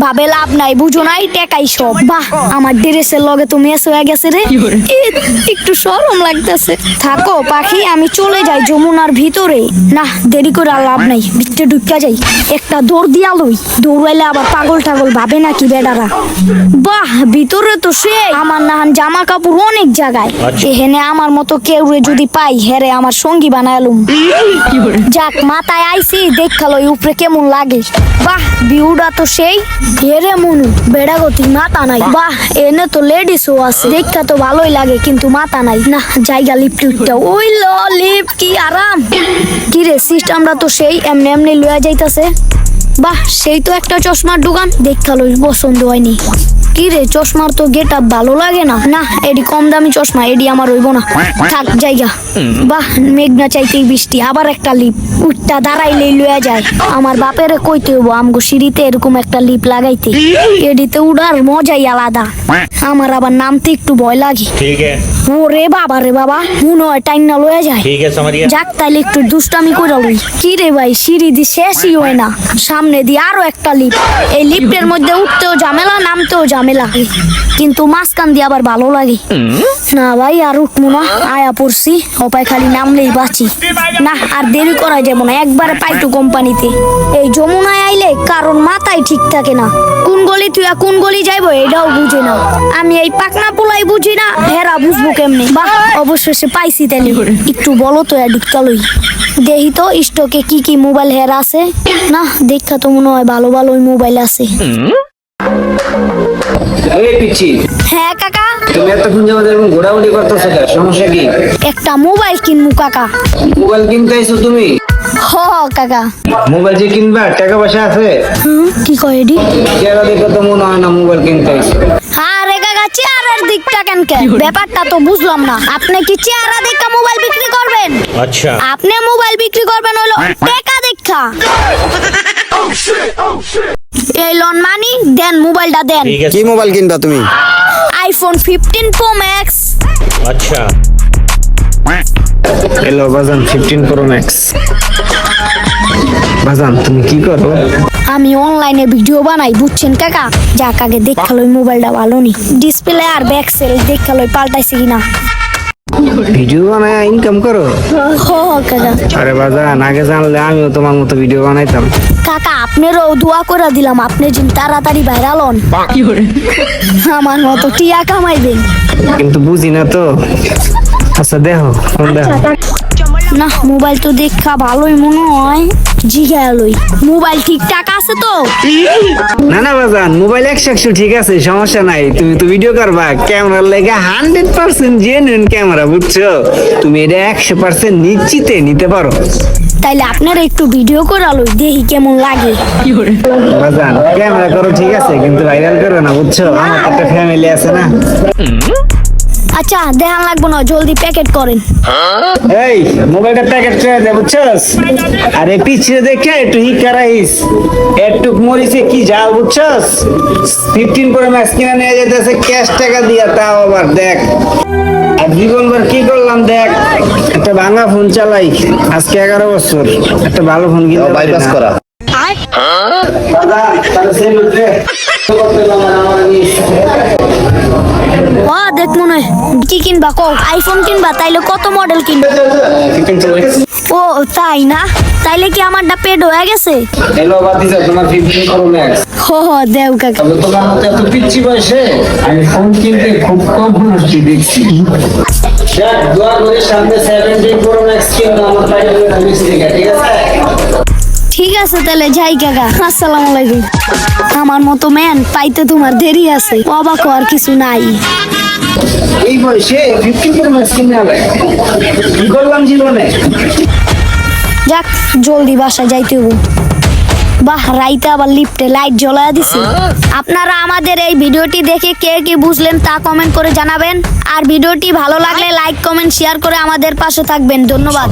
ভাবে লাভ নাই, বুঝো নাই, টেকাই সব। বাহ, আমার ড্রেসের লগে তো মেস হয়ে গেছে রে, একটু শরম লাগতেছে। থাকো পাখি, আমি চলে যাই যমুনার ভিতরে। না, দেরি করে আর লাভ নাই, ভিতরে ঢুকা যাই। একটা দৌড় দিয়া লই, দৌড়াইলে আবার পাগল টাগল ভাবে নাকি বেডারা। বাহ, ভিতরে তো সে আমার নাহান জামা কাপড় অনেক জায়গায়। এখানে আমার মতো কেউ যদি পাই, হেরে আমার সঙ্গী বানাইলুম। যাক, মাথায় আইছি, দেখালই উপরে কেমন লাগে। বাহ, ভিউটা তো সেই। হেরে মনু, বেড়াগতি মাথা নাই। বাহ, এনে তো লেডিসও আছে, দেখা তো ভালোই লাগে, কিন্তু মাথা নাই। না, জায়গা লিফটটা, ওই ল লিফট, কি আরাম। কি রে, সিস্টেমটা তো সেই, এমনি এমনি লইয়া যাইতাছে। বাহ, সেই তো একটা চশমার দোকান, দেখালই পছন্দ হয়নি। কি রে, চশমার তো গেট আপ ভালো লাগে না। না, এডি কম দামি চশমা, এডি আমার হইব না, থাক জায়গা। বাহ, মেঘনা চাইতেই বৃষ্টি, আবার একটা লিপ। উঠটা দাঁড়াইলেই লইয়া যায়। আমার বাপেরে কইতে হইব আমগো সিঁড়িতে এরকম একটা লিপ লাগাইতে। এডিতে উড়ার মজাই আলাদা। আমার আবার নামতে একটু ভয় লাগে। ওরে বাবা রে বাবা, মনে হয় টাইম না লইয়া যায়। যাক, তাইলে একটু দুষ্টামি করে লই। কি রে ভাই, সিঁড়ি দি শেষই হয় না, সামনে দিয়ে আরো একটা লিফট। এই লিফটের মধ্যে উঠতেও ঝামেলা, নামতেও ঝামেলা, কিন্তু মাঝখান দিয়ে আবার ভালো লাগে। না ভাই, আর উঠবো না, আয়া পড়ছি, অপায় খালি নামলেই বাঁচি। না, আর দেরি করা যাবো না, একবারে পাইটু কোম্পানিতে। এই যমুনায় আইলে কারণ মাথায় ঠিক থাকে না, কোন গলি তুই কোন গলি যাইবো এটাও বুঝে না। আমি এই পাকনা পোলাই বুঝি না, হেরা বুঝবো কেমনে। বাহ, অবশেষে পাইছি। তাইলে একটু বলো তো এডিকালই দেহি তো স্টকে কি কি মোবাইল হেরা আছে। না, দেখা তো মনে হয় ভালো ভালোই মোবাইল আছে। এই পিচ্ছি, হ্যাঁ কাকা। তুমি এতক্ষণ যাবত এরকম ঘোরাঘুরি করতেছো কেন? সমস্যা কি? একটা মোবাইল কিনবো কাকা। মোবাইল কিনতে আইছো তুমি? হ কাকা। মোবাইল যে কিনবা, টাকা পয়সা আছে? কি কয় এডি? চেহারা দেখে তো মনে হয় না মোবাইল কিনতে আইছো। আরে কাকা, চেহারার দিকটা কেন ব্যাপারটা তো বুঝলাম না। আপনি কি চেহারা দেখা মোবাইল বিক্রি করবেন? আচ্ছা, আপনি মোবাইল বিক্রি করবেন হলো টাকা দেখা। এই লোন মানি দেন, মোবাইলটা দেন। ঠিক আছে। কি মোবাইল কিনবা তুমি? IPhone 15 pro max. আচ্ছা, হ্যালো বাজান, 15 প্রো ম্যাক্স। বাজান, তুমি কি করো? আমি অনলাইনে ভিডিও বানাই, বুঝছেন কাকা। যাক, আগে দেখালো মোবাইলটা ভালো নি, ডিসপ্লে আর ব্যাক সেল দেখালো পাল্টাইছে কিনা। ভিডিও বানায় ইনকাম করো? হ কাকা। আরে বাজান, আগে জানলে আমিও তোমার মতো ভিডিও বানাইতাম। কাকা, আপনারও দোয়া করে দিলাম, আপনি যেন তাড়াতাড়ি ভাইরাল হন, আমার মতো টিয়া কামাইবেন। কিন্তু বুঝি না তো। আচ্ছা দেখো, ফোন দেখো। না, মোবাইল তো দেখা ভালোই মনে হয়, জিগালই মোবাইল ঠিকঠাক আছে তো? না না বাজান, মোবাইল 100 ঠিক আছে, সমস্যা নাই। তুমি তো ভিডিও করবা, ক্যামেরার লেগে 100% জেনুইন ক্যামেরা, বুঝছো? তুমি এটা 100% নিশ্চিতে নিতে পারো। তাইলে আপনারা একটু ভিডিও করে লই, দেখি কেমন লাগে। বাজান, ক্যামেরা করো ঠিক আছে, কিন্তু ভাইরাল করো না, বুঝছো? আমার তো একটা ফ্যামিলি আছে না। আচ্ছা, দেখান লাগবো না, জলদি প্যাকেট করেন। এই মোবাইলটা প্যাকেট করে দে, বুঝছস? আরে পিছিয়ে দেখে একটু হিকারাইস, একটু মরিছে কি জাল, বুঝছস? 15 প্রো ম্যাক্স কিনা নিয়ে যেতেছে ক্যাশ টাকা দিয়া, তাও আবার দেখ। আর জীবনভর কি করলাম দেখ, একটা ভাঙা ফোন চালাই, আজকে 11 বছর, একটা ভালো ফোন কিনতে বাইপাস করা। দেখ মনে হয় কি কিনবা কো? আইফোন কিনবা? তাইলে কত মডেল কিনবা? ও তাই না, তাইলে কি আমারটা পেড হয়ে গেছে? হ্যালো বাতিজা, তোমার 15 প্রো ম্যাক্স। দেও কাকা। তবে তোমার মতো এত পিচ্ছি বয়সে আমি ফোন কিনতে খুব কম মানুষকে দেখছি। দেখ, দোয়া করে সামনে 17 প্রো ম্যাক্স কিনবো, আমার বাইরে ঠিক আছে? ঠিক আছে, তাহলে যাই কাকা। আসসালামু আলাইকুম। আমার মতো ম্যান পাইতে তোমার দেরি আছে, অবাক হওয়ার কিছু নাই। এই বয়সে 15 প্রো ম্যাক্স কিনে আলে কি করলাম জীবনে? যাক, জলদি বাসা যাইতে হবো। বাহ, রাইতে আবার লিফটে লাইট জ্বলায় দিছি। আপনারা আমাদের এই ভিডিওটি দেখে কে কি বুঝলেন তা কমেন্ট করে জানাবেন। আর ভিডিওটি ভালো লাগলে লাইক, কমেন্ট, শেয়ার করে আমাদের পাশে থাকবেন। ধন্যবাদ।